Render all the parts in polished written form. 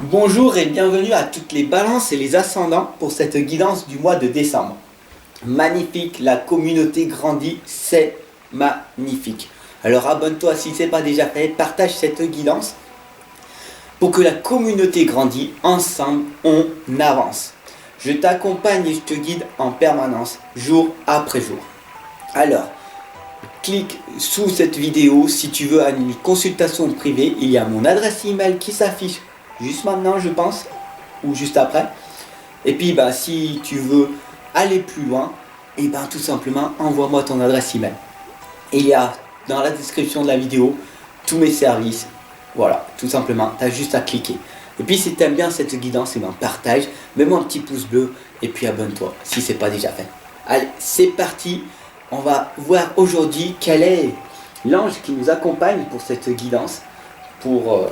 Bonjour et bienvenue à toutes les balances et les ascendants pour cette guidance du mois de décembre. Magnifique, la communauté grandit, c'est magnifique. Alors abonne-toi si ce n'est pas déjà fait, partage cette guidance pour que la communauté grandisse, ensemble on avance. Je t'accompagne et je te guide en permanence, jour après jour. Alors, clique sous cette vidéo si tu veux une consultation privée, il y a mon adresse email qui s'affiche juste maintenant je pense, ou juste après. Et puis si tu veux aller plus loin, et tout simplement envoie-moi ton adresse email. Et il y a dans la description de la vidéo tous mes services. Voilà, tout simplement, tu as juste à cliquer. Et puis si tu aimes bien cette guidance, partage, mets-moi un petit pouce bleu et puis abonne-toi si ce n'est pas déjà fait. Allez, c'est parti. On va voir aujourd'hui quel est l'ange qui nous accompagne pour cette guidance, pour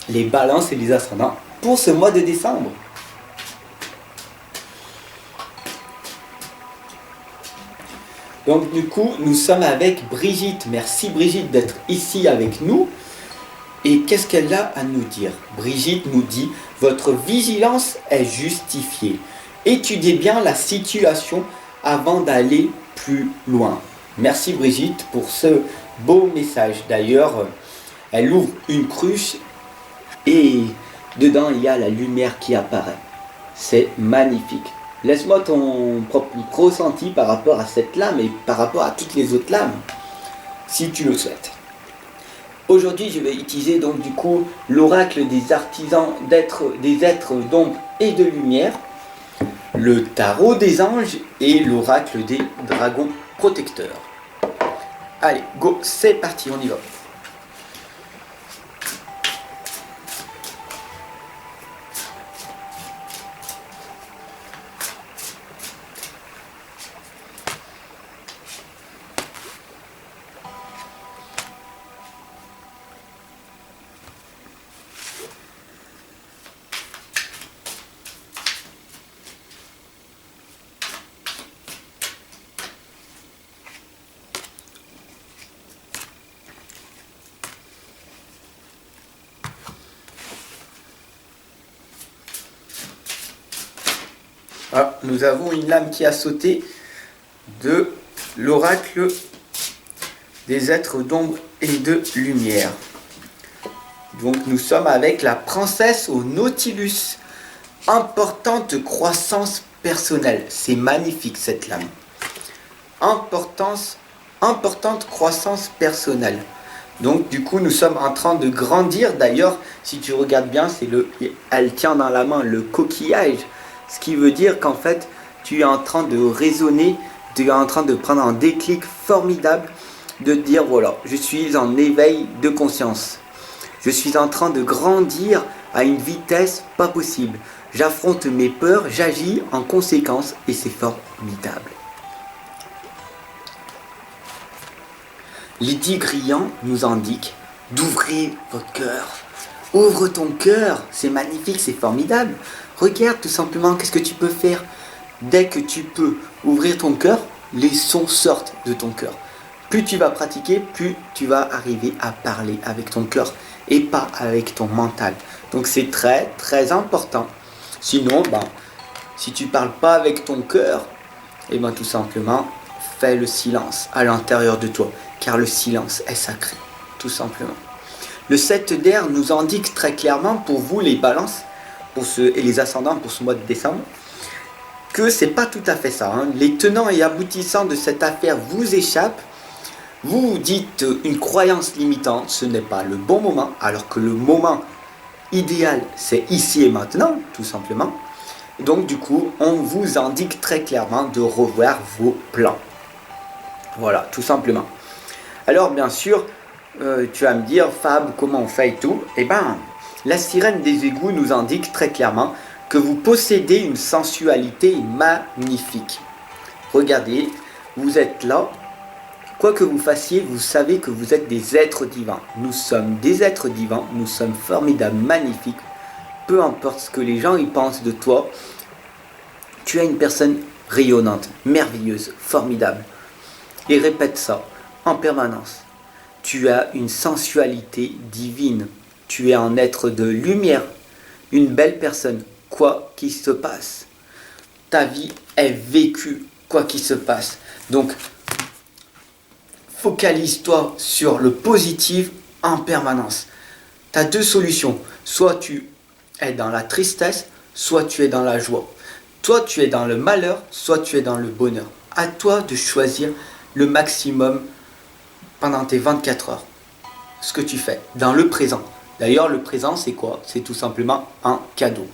les balances et les ascendants pour ce mois de décembre. Donc du coup, nous sommes avec Brigitte. Merci Brigitte d'être ici avec nous. Et qu'est-ce qu'elle a à nous dire? Brigitte nous dit: votre vigilance est justifiée. Étudiez bien la situation avant d'aller plus loin. Merci Brigitte pour ce beau message. D'ailleurs, elle ouvre une cruche et dedans il y a la lumière qui apparaît. C'est magnifique. Laisse-moi ton propre ressenti par rapport à cette lame et par rapport à toutes les autres lames, si tu le souhaites. Aujourd'hui, je vais utiliser donc du coup l'oracle des artisans des êtres d'ombre et de lumière, le tarot des anges et l'oracle des dragons protecteurs. Allez, go, c'est parti, on y va. Ah, nous avons une lame qui a sauté de l'oracle des êtres d'ombre et de lumière. Donc nous sommes avec la princesse au Nautilus. Importante croissance personnelle. C'est magnifique cette lame. Importante croissance personnelle. Donc du coup nous sommes en train de grandir. D'ailleurs, si tu regardes bien, elle tient dans la main le coquillage. Ce qui veut dire qu'en fait, tu es en train de raisonner, tu es en train de prendre un déclic formidable, de dire voilà, je suis en éveil de conscience. Je suis en train de grandir à une vitesse pas possible. J'affronte mes peurs, j'agis en conséquence et c'est formidable. Lydie Grillant nous indique d'ouvrir votre cœur. Ouvre ton cœur, c'est magnifique, c'est formidable. Regarde tout simplement qu'est-ce que tu peux faire. Dès que tu peux ouvrir ton cœur, les sons sortent de ton cœur. Plus tu vas pratiquer, plus tu vas arriver à parler avec ton cœur et pas avec ton mental. Donc c'est très très important. Sinon, si tu ne parles pas avec ton cœur, tout simplement, fais le silence à l'intérieur de toi. Car le silence est sacré, tout simplement. Le 7 d'air nous indique très clairement pour vous les balances et les ascendants pour ce mois de décembre que c'est pas tout à fait ça. Les tenants et aboutissants de cette affaire vous échappent. Vous vous dites une croyance limitante, ce n'est pas le bon moment, alors que le moment idéal c'est ici et maintenant, tout simplement. Donc du coup, on vous indique très clairement de revoir vos plans. Voilà, tout simplement. Alors bien sûr, tu vas me dire, Fab, comment on fait et tout? La sirène des égouts nous indique très clairement que vous possédez une sensualité magnifique. Regardez, vous êtes là. Quoi que vous fassiez, vous savez que vous êtes des êtres divins. Nous sommes des êtres divins, nous sommes formidables, magnifiques. Peu importe ce que les gens y pensent de toi, tu es une personne rayonnante, merveilleuse, formidable. Et répète ça en permanence. Tu as une sensualité divine. Tu es un être de lumière. une belle personne, quoi qu'il se passe. Ta vie est vécue, quoi qu'il se passe. Donc, focalise-toi sur le positif en permanence. Tu as deux solutions. Soit tu es dans la tristesse, soit tu es dans la joie. Toi, tu es dans le malheur, soit tu es dans le bonheur. À toi de choisir le maximum pendant tes 24 heures. Ce que tu fais dans le présent. D'ailleurs, le présent, c'est quoi? C'est tout simplement un cadeau.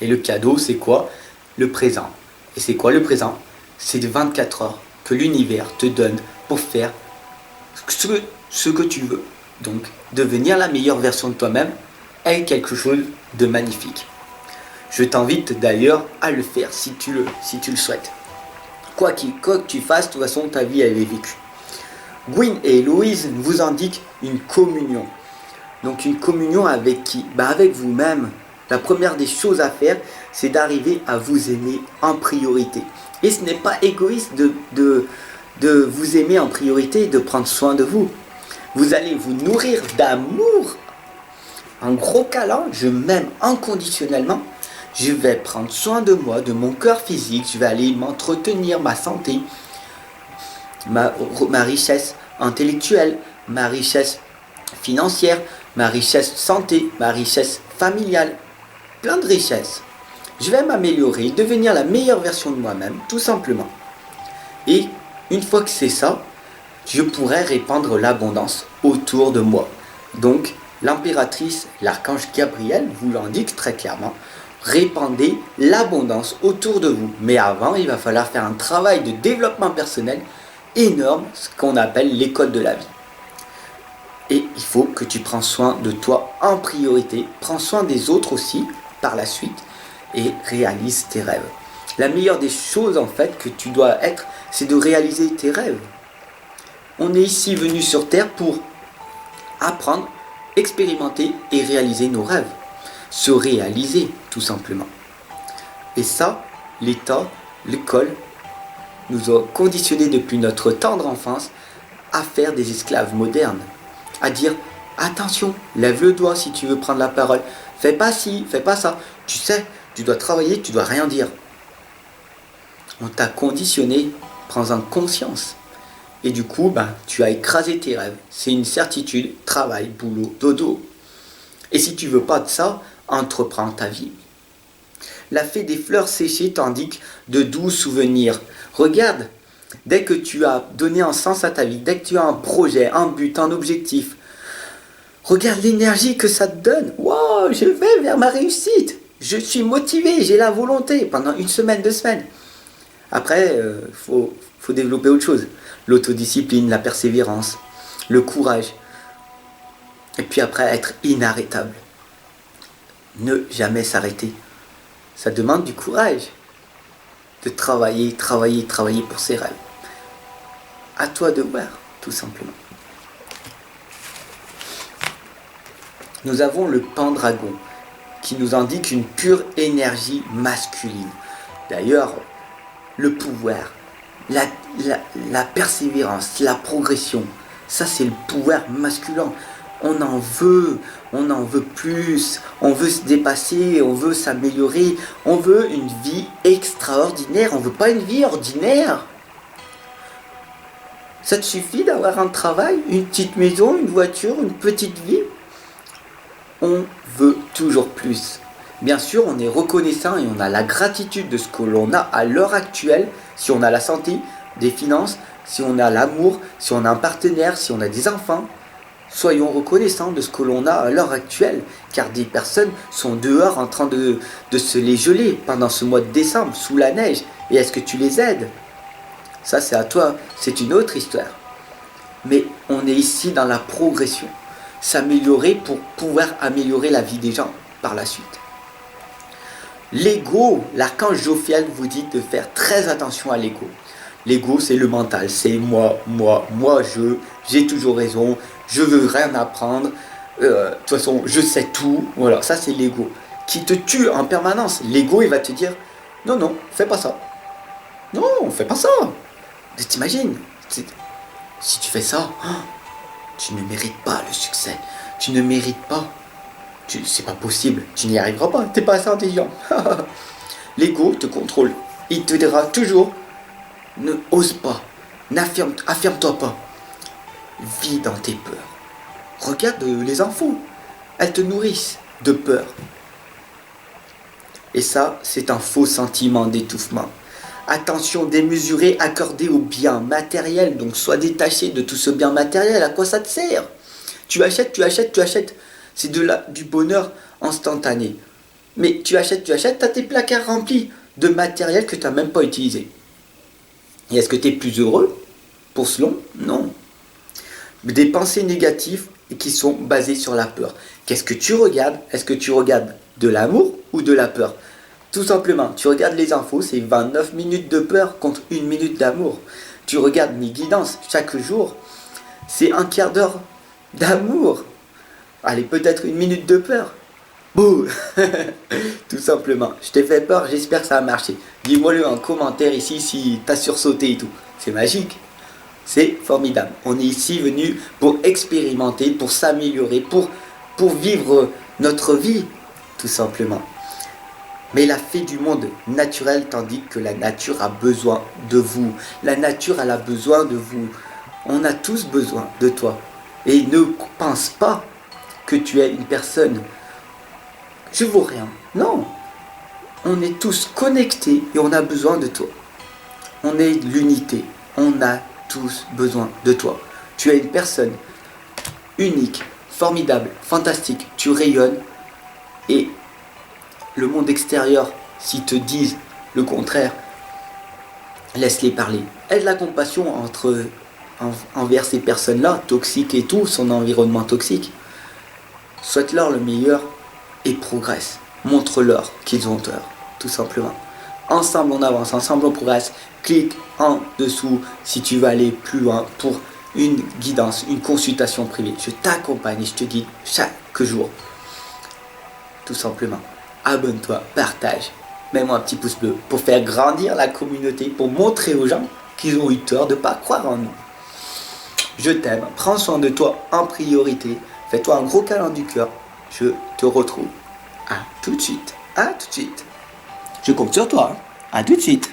Et le cadeau, c'est quoi? Le présent. Et c'est quoi le présent? C'est de 24 heures que l'univers te donne pour faire ce que tu veux. Donc, devenir la meilleure version de toi-même est quelque chose de magnifique. Je t'invite d'ailleurs à le faire si tu le souhaites. Quoi que tu fasses, de toute façon, ta vie, elle est vécue. Gwyn et Héloïse vous indiquent une communion. Donc une communion avec qui? Avec vous-même. La première des choses à faire, c'est d'arriver à vous aimer en priorité. Et ce n'est pas égoïste de vous aimer en priorité et de prendre soin de vous. Vous allez vous nourrir d'amour. Un gros câlin, je m'aime inconditionnellement. Je vais prendre soin de moi, de mon corps physique. Je vais aller m'entretenir ma santé, ma richesse intellectuelle, ma richesse financière, ma richesse santé, ma richesse familiale. Plein de richesses. Je vais m'améliorer, devenir la meilleure version de moi-même, tout simplement. Et une fois que c'est ça, je pourrai répandre l'abondance autour de moi. Donc, l'impératrice, l'archange Gabriel vous l'indique très clairement. Répandez l'abondance autour de vous. Mais avant, il va falloir faire un travail de développement personnel énorme, ce qu'on appelle l'école de la vie. Et il faut que tu prends soin de toi en priorité. Prends soin des autres aussi, par la suite, et réalise tes rêves. La meilleure des choses, en fait, que tu dois être, c'est de réaliser tes rêves. On est ici venu sur Terre pour apprendre, expérimenter et réaliser nos rêves. Se réaliser, tout simplement. Et ça, l'État, l'école, nous a conditionnés depuis notre tendre enfance à faire des esclaves modernes. À dire, attention, lève le doigt si tu veux prendre la parole. Fais pas ci, fais pas ça. Tu sais, tu dois travailler, tu dois rien dire. On t'a conditionné, prends-en conscience. Et du coup, tu as écrasé tes rêves. C'est une certitude, travail, boulot, dodo. Et si tu veux pas de ça, entreprends ta vie. La fée des fleurs séchées t'indique de doux souvenirs. Regarde, dès que tu as donné un sens à ta vie, dès que tu as un projet, un but, un objectif, regarde l'énergie que ça te donne. Wow, je vais vers ma réussite. Je suis motivé, j'ai la volonté pendant 1 semaine, 2 semaines. Après, faut développer autre chose. L'autodiscipline, la persévérance, le courage. Et puis après, être inarrêtable. Ne jamais s'arrêter. Ça demande du courage. De travailler pour ses rêves. À toi de voir, tout simplement. Nous avons le pendragon, qui nous indique une pure énergie masculine. D'ailleurs, le pouvoir, la persévérance, la progression, ça c'est le pouvoir masculin. On en veut plus, on veut se dépasser, on veut s'améliorer, on veut une vie extraordinaire, on veut pas une vie ordinaire. Ça te suffit d'avoir un travail, une petite maison, une voiture, une petite vie. On veut toujours plus. Bien sûr, on est reconnaissant et on a la gratitude de ce que l'on a à l'heure actuelle, si on a la santé, des finances, si on a l'amour, si on a un partenaire, si on a des enfants. Soyons reconnaissants de ce que l'on a à l'heure actuelle, car des personnes sont dehors en train de se les geler pendant ce mois de décembre, sous la neige. Et est-ce que tu les aides? Ça, c'est à toi, c'est une autre histoire. Mais on est ici dans la progression. S'améliorer pour pouvoir améliorer la vie des gens par la suite. L'ego, l'archange Jophiel vous dit de faire très attention à l'ego. L'ego, c'est le mental, c'est moi, j'ai toujours raison, je veux rien apprendre, de toute façon, je sais tout. Voilà, ça c'est l'ego qui te tue en permanence. L'ego, il va te dire, non, fais pas ça. Non, fais pas ça. T'imagines, si tu fais ça, tu ne mérites pas le succès. Tu ne mérites pas. C'est pas possible, tu n'y arriveras pas, t'es pas assez intelligent. L'ego te contrôle. Il te dira toujours, ne ose pas, affirme-toi pas. Vis dans tes peurs. Regarde les infos, elles te nourrissent de peur. Et ça, c'est un faux sentiment d'étouffement. Attention démesurée accordée au bien matériel, donc sois détaché de tout ce bien matériel, à quoi ça te sert? Tu achètes, c'est du bonheur instantané. Mais tu achètes, t'as tes placards remplis de matériel que tu n'as même pas utilisé. Et est-ce que tu es plus heureux pour cela? Non. Des pensées négatives qui sont basées sur la peur. Qu'est-ce que tu regardes? Est-ce que tu regardes de l'amour ou de la peur? Tout simplement, tu regardes les infos, c'est 29 minutes de peur contre 1 minute d'amour. Tu regardes mes guidances chaque jour, c'est un quart d'heure d'amour. Allez, peut-être 1 minute de peur. Bouh. Tout simplement. Je t'ai fait peur, j'espère que ça a marché. Dis-moi-le en commentaire ici si t'as sursauté et tout. C'est magique. C'est formidable. On est ici venu pour expérimenter, pour s'améliorer, pour vivre notre vie, tout simplement. Mais la fée du monde naturel, tandis que la nature a besoin de vous. La nature, elle a besoin de vous. On a tous besoin de toi. Et ne pense pas que tu es une personne. Je vaux rien. Non. On est tous connectés et on a besoin de toi. On est l'unité. On a tous besoin de toi. Tu es une personne unique, formidable, fantastique. Tu rayonnes et le monde extérieur, s'ils te disent le contraire, laisse-les parler. Aie de la compassion envers ces personnes-là, toxiques et tout, son environnement toxique. Souhaite-leur le meilleur et progresse. Montre-leur qu'ils ont tort, tout simplement. Ensemble on avance, ensemble on progresse. Clique en dessous si tu veux aller plus loin pour une guidance, une consultation privée. Je t'accompagne et je te guide chaque jour. Tout simplement. Abonne-toi, partage, mets-moi un petit pouce bleu pour faire grandir la communauté, pour montrer aux gens qu'ils ont eu tort de ne pas croire en nous. Je t'aime, prends soin de toi en priorité, fais-toi un gros câlin du cœur, je te retrouve. À tout de suite, à tout de suite. Je compte sur toi, à tout de suite.